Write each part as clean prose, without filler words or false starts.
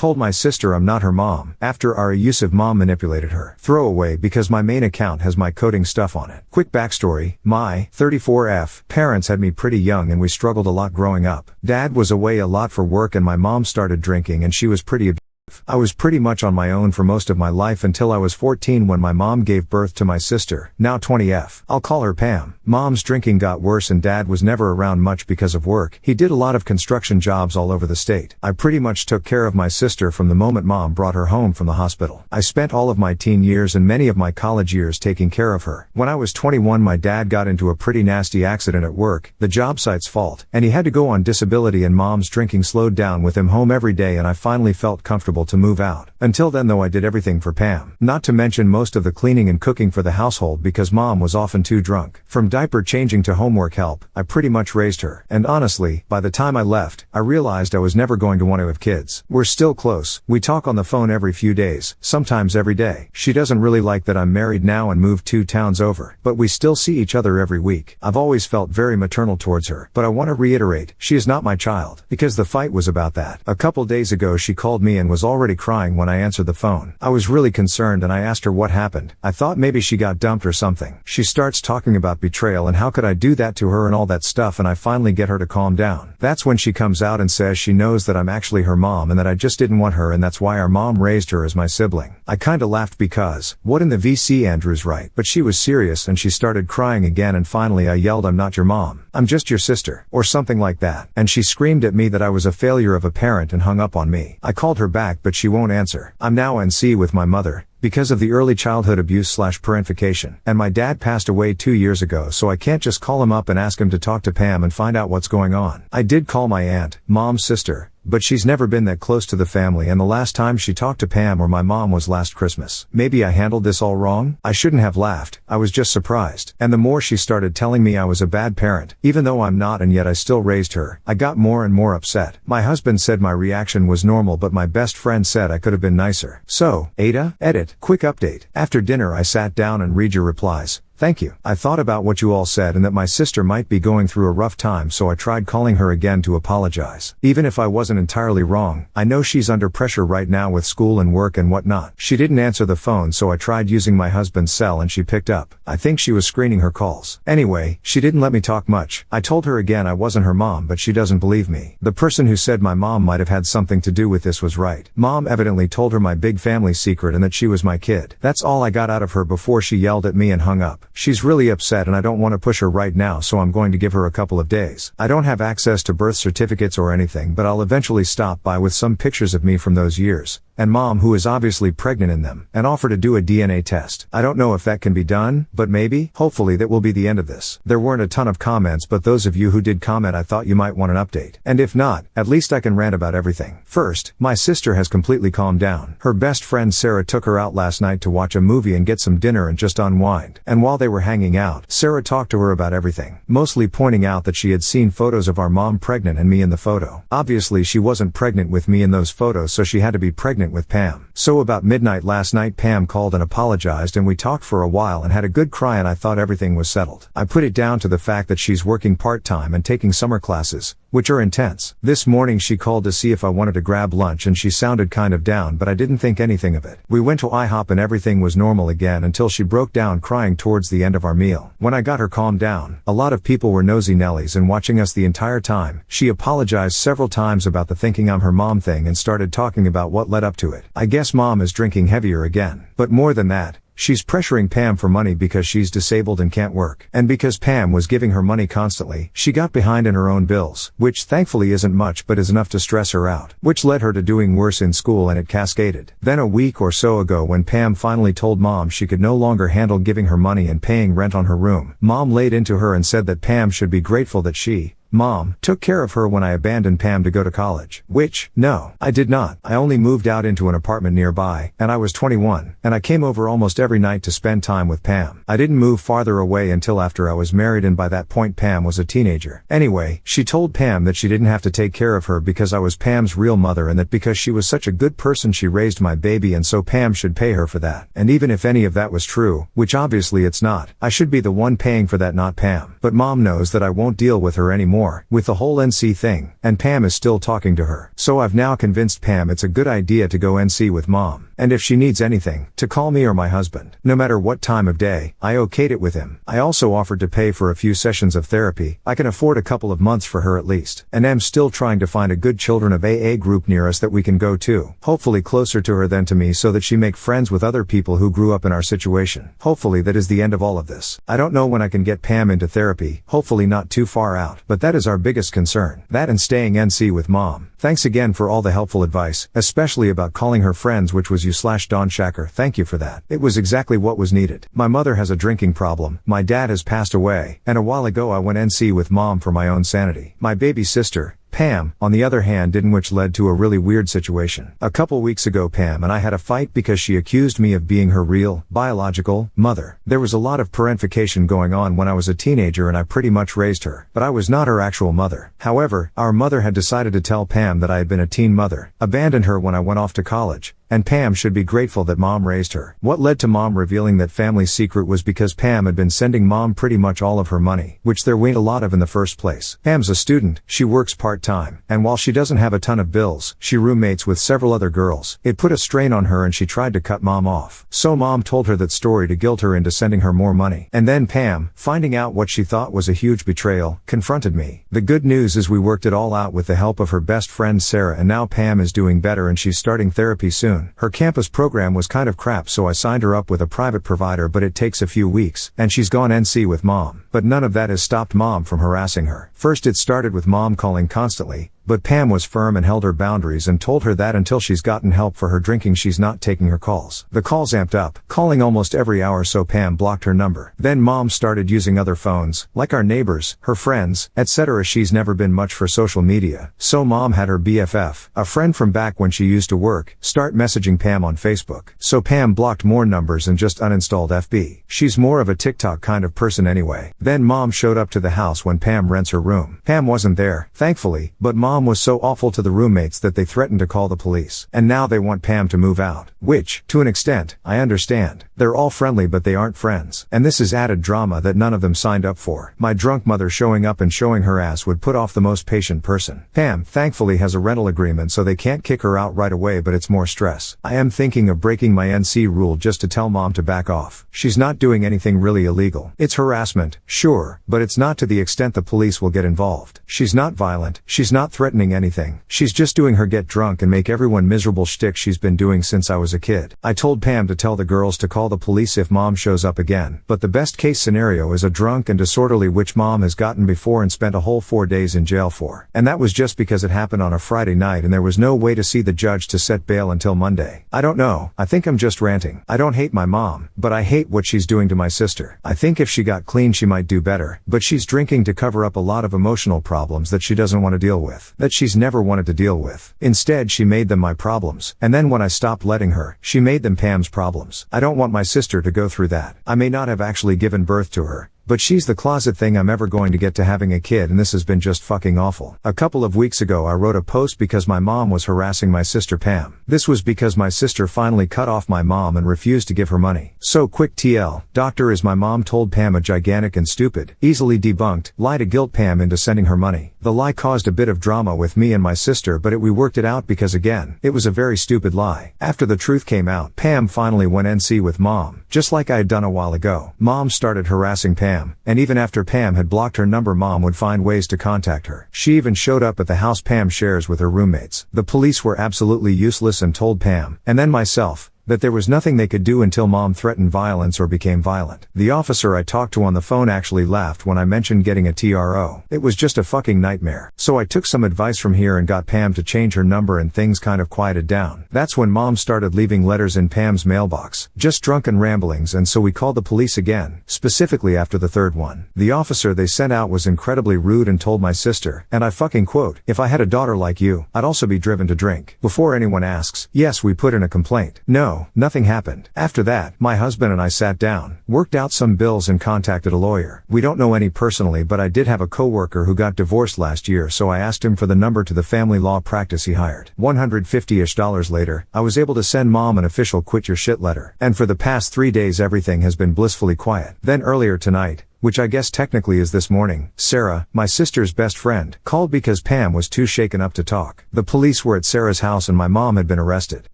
Told my sister I'm not her mom, after our abusive mom manipulated her. Throwaway because my main account has my coding stuff on it. Quick backstory, my 34F parents had me pretty young and we struggled a lot growing up. Dad was away a lot for work and my mom started drinking and she was pretty abusive. I was pretty much on my own for most of my life until I was 14 when my mom gave birth to my sister, now 20F. I'll call her Pam. Mom's drinking got worse and dad was never around much because of work. He did a lot of construction jobs all over the state. I pretty much took care of my sister from the moment mom brought her home from the hospital. I spent all of my teen years and many of my college years taking care of her. When I was 21 my dad got into a pretty nasty accident at work, the job site's fault, and he had to go on disability and mom's drinking slowed down with him home every day and I finally felt comfortable to move out. Until then though I did everything for Pam. Not to mention most of the cleaning and cooking for the household because mom was often too drunk. From diaper changing to homework help, I pretty much raised her. And honestly, by the time I left, I realized I was never going to want to have kids. We're still close. We talk on the phone every few days, sometimes every day. She doesn't really like that I'm married now and moved 2 towns over, but we still see each other every week. I've always felt very maternal towards her, but I want to reiterate, she is not my child, because the fight was about that. A couple days ago she called me and was already crying when I answered the phone. I was really concerned and I asked her what happened. I thought maybe she got dumped or something. She starts talking about betrayal and how could I do that to her and all that stuff, and I finally get her to calm down. That's when she comes out and says she knows that I'm actually her mom and that I just didn't want her and that's why our mom raised her as my sibling. I kinda laughed because, what in the VC, Andrew's right. But she was serious and she started crying again and finally I yelled, I'm not your mom. I'm just your sister. Or something like that. And she screamed at me that I was a failure of a parent and hung up on me. I called her back but she won't answer. I'm now NC with my mother, because of the early childhood abuse/parentification. And my dad passed away 2 years ago so I can't just call him up and ask him to talk to Pam and find out what's going on. I did call my aunt, mom's sister, but she's never been that close to the family and the last time she talked to Pam or my mom was last Christmas. Maybe I handled this all wrong? I shouldn't have laughed, I was just surprised. And the more she started telling me I was a bad parent, even though I'm not and yet I still raised her, I got more and more upset. My husband said my reaction was normal but my best friend said I could have been nicer. So, Ada, edit, quick update. After dinner I sat down and read your replies. Thank you. I thought about what you all said and that my sister might be going through a rough time so I tried calling her again to apologize. Even if I wasn't entirely wrong, I know she's under pressure right now with school and work and whatnot. She didn't answer the phone so I tried using my husband's cell and she picked up. I think she was screening her calls. Anyway, she didn't let me talk much. I told her again I wasn't her mom but she doesn't believe me. The person who said my mom might have had something to do with this was right. Mom evidently told her my big family secret and that she was my kid. That's all I got out of her before she yelled at me and hung up. She's really upset and I don't want to push her right now so I'm going to give her a couple of days. I don't have access to birth certificates or anything but I'll eventually stop by with some pictures of me from those years, and mom who is obviously pregnant in them, and offer to do a DNA test. I don't know if that can be done, but maybe. Hopefully that will be the end of this. There weren't a ton of comments but those of you who did comment I thought you might want an update. And if not, at least I can rant about everything. First, my sister has completely calmed down. Her best friend Sarah took her out last night to watch a movie and get some dinner and just unwind. And while they were hanging out, Sarah talked to her about everything, mostly pointing out that she had seen photos of our mom pregnant and me in the photo. Obviously she wasn't pregnant with me in those photos so she had to be pregnant with Pam. So about midnight last night Pam called and apologized and we talked for a while and had a good cry and I thought everything was settled. I put it down to the fact that she's working part-time and taking summer classes, which are intense. This morning she called to see if I wanted to grab lunch and she sounded kind of down but I didn't think anything of it. We went to IHOP and everything was normal again until she broke down crying towards the end of our meal. When I got her calmed down, a lot of people were nosy Nellies and watching us the entire time. She apologized several times about the thinking I'm her mom thing and started talking about what led up to it. I guess mom is drinking heavier again. But more than that, she's pressuring Pam for money because she's disabled and can't work. And because Pam was giving her money constantly, she got behind in her own bills, which thankfully isn't much but is enough to stress her out, which led her to doing worse in school and it cascaded. Then a week or so ago when Pam finally told mom she could no longer handle giving her money and paying rent on her room, mom laid into her and said that Pam should be grateful that she, mom, took care of her when I abandoned Pam to go to college. Which, no, I did not. I only moved out into an apartment nearby, and I was 21, and I came over almost every night to spend time with Pam. I didn't move farther away until after I was married and by that point Pam was a teenager. Anyway, she told Pam that she didn't have to take care of her because I was Pam's real mother and that because she was such a good person she raised my baby and so Pam should pay her for that. And even if any of that was true, which obviously it's not, I should be the one paying for that, not Pam. But mom knows that I won't deal with her anymore more, with the whole NC thing, and Pam is still talking to her. So I've now convinced Pam it's a good idea to go NC with mom. And if she needs anything, to call me or my husband. No matter what time of day, I okayed it with him. I also offered to pay for a few sessions of therapy. I can afford a couple of months for her at least. And am still trying to find a good children of AA group near us that we can go to. Hopefully closer to her than to me so that she make friends with other people who grew up in our situation. Hopefully that is the end of all of this. I don't know when I can get Pam into therapy, hopefully not too far out. But that is our biggest concern. That and staying NC with mom. Thanks again for all the helpful advice, especially about calling her friends, which was you/Don Shacker. Thank you for that. It was exactly what was needed. My mother has a drinking problem, my dad has passed away, and a while ago I went NC with mom for my own sanity. My baby sister, Pam, on the other hand, didn't, which led to a really weird situation. A couple weeks ago Pam and I had a fight because she accused me of being her real, biological, mother. There was a lot of parentification going on when I was a teenager and I pretty much raised her, but I was not her actual mother. However, our mother had decided to tell Pam that I had been a teen mother, abandoned her when I went off to college, and Pam should be grateful that mom raised her. What led to mom revealing that family secret was because Pam had been sending mom pretty much all of her money, which there weren't a lot of in the first place. Pam's a student, she works part-time, and while she doesn't have a ton of bills, she roommates with several other girls. It put a strain on her and she tried to cut mom off. So mom told her that story to guilt her into sending her more money. And then Pam, finding out what she thought was a huge betrayal, confronted me. The good news is we worked it all out with the help of her best friend Sarah, and now Pam is doing better and she's starting therapy soon. Her campus program was kind of crap, so I signed her up with a private provider, but it takes a few weeks, and she's gone NC with mom. But none of that has stopped mom from harassing her. First it started with mom calling constantly, but Pam was firm and held her boundaries and told her that until she's gotten help for her drinking she's not taking her calls. The calls amped up, calling almost every hour, so Pam blocked her number. Then mom started using other phones, like our neighbors, her friends, etc. She's never been much for social media, so mom had her BFF, a friend from back when she used to work, start messaging Pam on Facebook. So Pam blocked more numbers and just uninstalled FB. She's more of a TikTok kind of person anyway. Then mom showed up to the house when Pam rents her room. Pam wasn't there, thankfully, but mom was so awful to the roommates that they threatened to call the police. And now they want Pam to move out. Which, to an extent, I understand. They're all friendly but they aren't friends. And this is added drama that none of them signed up for. My drunk mother showing up and showing her ass would put off the most patient person. Pam, thankfully, has a rental agreement so they can't kick her out right away, but it's more stress. I am thinking of breaking my NC rule just to tell mom to back off. She's not doing anything really illegal. It's harassment, sure, but it's not to the extent the police will get involved. She's not violent, she's not threatening anything. She's just doing her get drunk and make everyone miserable shtick she's been doing since I was a kid. I told Pam to tell the girls to call the police if mom shows up again, but the best case scenario is a drunk and disorderly, which mom has gotten before and spent a whole 4 days in jail for. And that was just because it happened on a Friday night and there was no way to see the judge to set bail until Monday. I don't know, I think I'm just ranting. I don't hate my mom, but I hate what she's doing to my sister. I think if she got clean she might do better, but she's drinking to cover up a lot of emotional problems that she doesn't want to deal with, that she's never wanted to deal with. Instead she made them my problems, and then when I stopped letting her, she made them Pam's problems. I don't want my sister to go through that. I may not have actually given birth to her, but she's the closet thing I'm ever going to get to having a kid, and this has been just fucking awful. A couple of weeks ago I wrote a post because my mom was harassing my sister Pam. This was because my sister finally cut off my mom and refused to give her money. So quick TL, doctor, is my mom told Pam a gigantic and stupid, easily debunked, lie to guilt Pam into sending her money. The lie caused a bit of drama with me and my sister, but we worked it out because again, it was a very stupid lie. After the truth came out, Pam finally went NC with mom, just like I had done a while ago. Mom started harassing Pam, and even after Pam had blocked her number, mom would find ways to contact her. She even showed up at the house Pam shares with her roommates. The police were absolutely useless and told Pam, and then myself, that there was nothing they could do until mom threatened violence or became violent. The officer I talked to on the phone actually laughed when I mentioned getting a TRO. It was just a fucking nightmare. So I took some advice from here and got Pam to change her number, and things kind of quieted down. That's when mom started leaving letters in Pam's mailbox, just drunken ramblings, and so we called the police again, specifically after the third one. The officer they sent out was incredibly rude and told my sister, and I fucking quote, "If I had a daughter like you, I'd also be driven to drink." Before anyone asks, yes, we put in a complaint. No, nothing happened. After that, my husband and I sat down, worked out some bills and contacted a lawyer. We don't know any personally, but I did have a coworker who got divorced last year, so I asked him for the number to the family law practice he hired. $150-ish later, I was able to send mom an official quit your shit letter. And for the past 3 days everything has been blissfully quiet. Then earlier tonight, which I guess technically is this morning, Sarah, my sister's best friend, called because Pam was too shaken up to talk. The police were at Sarah's house and my mom had been arrested.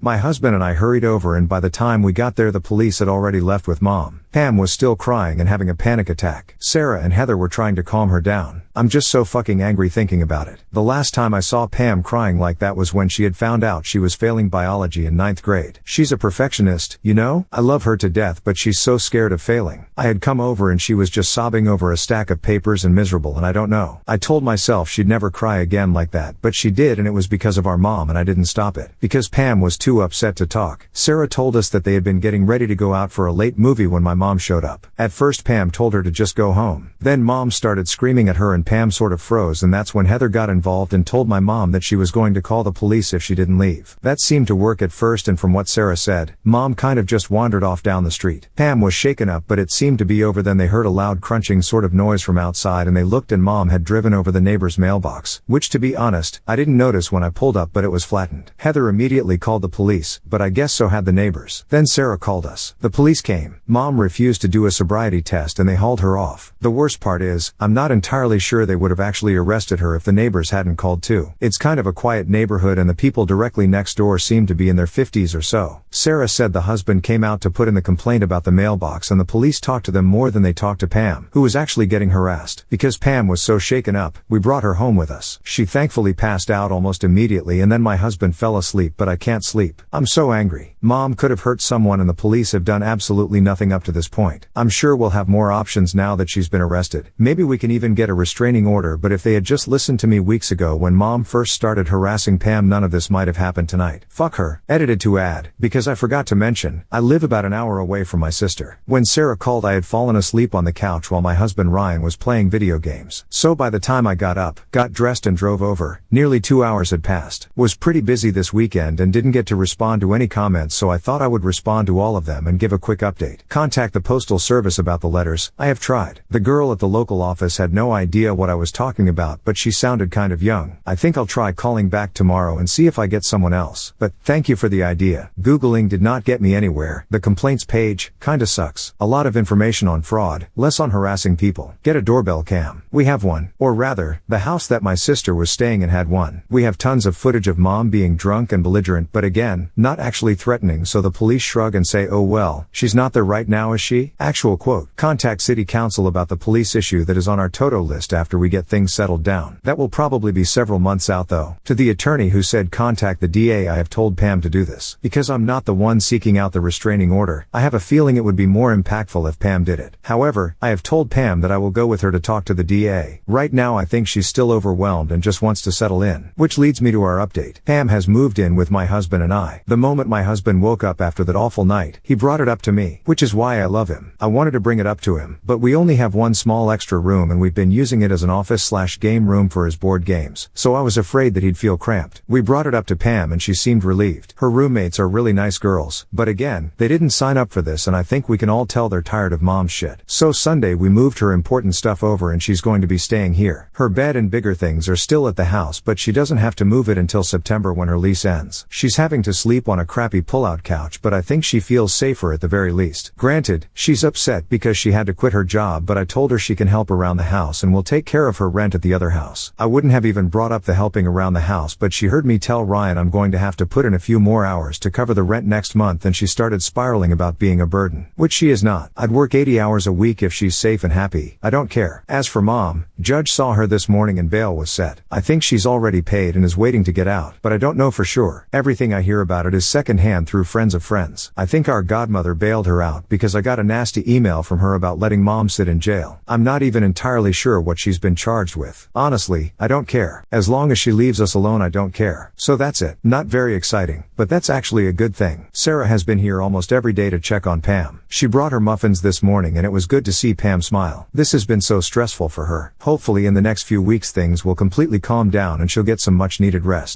My husband and I hurried over, and by the time we got there the police had already left with Mom. Pam was still crying and having a panic attack. Sarah and Heather were trying to calm her down. I'm just so fucking angry thinking about it. The last time I saw Pam crying like that was when she had found out she was failing biology in 9th grade. She's a perfectionist, you know? I love her to death, but she's so scared of failing. I had come over and she was just sobbing over a stack of papers and miserable, and I don't know. I told myself she'd never cry again like that, but she did, and it was because of our mom, and I didn't stop it. Because Pam was too upset to talk. Sarah told us that they had been getting ready to go out for a late movie when my mom showed up. At first Pam told her to just go home. Then Mom started screaming at her and Pam sort of froze, and that's when Heather got involved and told my mom that she was going to call the police if she didn't leave. That seemed to work at first, and from what Sarah said, Mom kind of just wandered off down the street. Pam was shaken up, but it seemed to be over. Then they heard a loud crunching sort of noise from outside and they looked, and Mom had driven over the neighbor's mailbox, which to be honest, I didn't notice when I pulled up, but it was flattened. Heather immediately called the police, but I guess so had the neighbors. Then Sarah called us. The police came. Mom refused to do a sobriety test and they hauled her off. The worst part is, I'm not entirely sure they would have actually arrested her if the neighbors hadn't called too. It's kind of a quiet neighborhood and the people directly next door seemed to be in their 50s or so. Sarah said the husband came out to put in the complaint about the mailbox, and the police talked to them more than they talked to Pam, who was actually getting harassed. Because Pam was so shaken up, we brought her home with us. She thankfully passed out almost immediately, and then my husband fell asleep, but I can't sleep. I'm so angry. Mom could have hurt someone and the police have done absolutely nothing up to this point. I'm sure we'll have more options now that she's been arrested. Maybe we can even get a restraining order, but if they had just listened to me weeks ago when Mom first started harassing Pam, none of this might have happened tonight. Fuck her. Edited to add, because I forgot to mention, I live about an hour away from my sister. When Sarah called I had fallen asleep on the couch while my husband Ryan was playing video games. So by the time I got up, got dressed and drove over, nearly 2 hours had passed. Was pretty busy this weekend and didn't get to respond to any comments, so I thought I would respond to all of them and give a quick update. Contact the postal service about the letters. I have tried. The girl at the local office had no idea what I was talking about, but she sounded kind of young. I think I'll try calling back tomorrow and see if I get someone else. But thank you for the idea. Googling did not get me anywhere. The complaints page kinda sucks. A lot of information on fraud, less on harassing people. Get a doorbell cam. We have one. Or rather, the house that my sister was staying in had one. We have tons of footage of Mom being drunk and belligerent, but again, not actually threatening, so the police shrug and say, oh well, she's not there right now, is she? Actual quote. Contact City Council about the police issue that is on our Toto list after we get things settled down. That will probably be several months out though. To the attorney who said contact the DA, I have told Pam to do this. Because I'm not the one seeking out the restraining order, I have a feeling it would be more impactful if Pam did it. However, I have told Pam that I will go with her to talk to the DA. Right now I think she's still overwhelmed and just wants to settle in. Which leads me to our update. Pam has moved in with my husband and I. The moment my husband woke up after that awful night, he brought it up to me, which is why I love him. I wanted to bring it up to him, but we only have one small extra room and we've been using it as an office/game room for his board games, so I was afraid that he'd feel cramped. We brought it up to Pam and she seemed relieved. Her roommates are really nice girls, but again, they didn't sign up for this, and I think we can all tell they're tired of Mom's shit. So Sunday we moved her important stuff over and she's going to be staying here. Her bed and bigger things are still at the house, but she doesn't have to move it until September when her lease ends. She's having to sleep on a crappy pull-out couch, but I think she feels safer at the very least. Granted, she's upset because she had to quit her job, but I told her she can help around the house and will take care of her rent at the other house. I wouldn't have even brought up the helping around the house, but she heard me tell Ryan I'm going to have to put in a few more hours to cover the rent next month, and she started spiraling about being a burden. Which she is not. I'd work 80 hours a week if she's safe and happy. I don't care. As for Mom, Judge saw her this morning and bail was set. I think she's already paid and is waiting to get out, but I don't know for sure. Everything I hear about it is secondhand through friends of friends. I think our godmother bailed her out because I got a nasty email from her about letting Mom sit in jail. I'm not even entirely sure what she's been charged with. Honestly, I don't care. As long as she leaves us alone, I don't care. So that's it. Not very exciting, but that's actually a good thing. Sarah has been here almost every day to check on Pam. She brought her muffins this morning and it was good to see Pam smile. This has been so stressful for her. Hopefully in the next few weeks things will completely calm down and she'll get some much needed rest.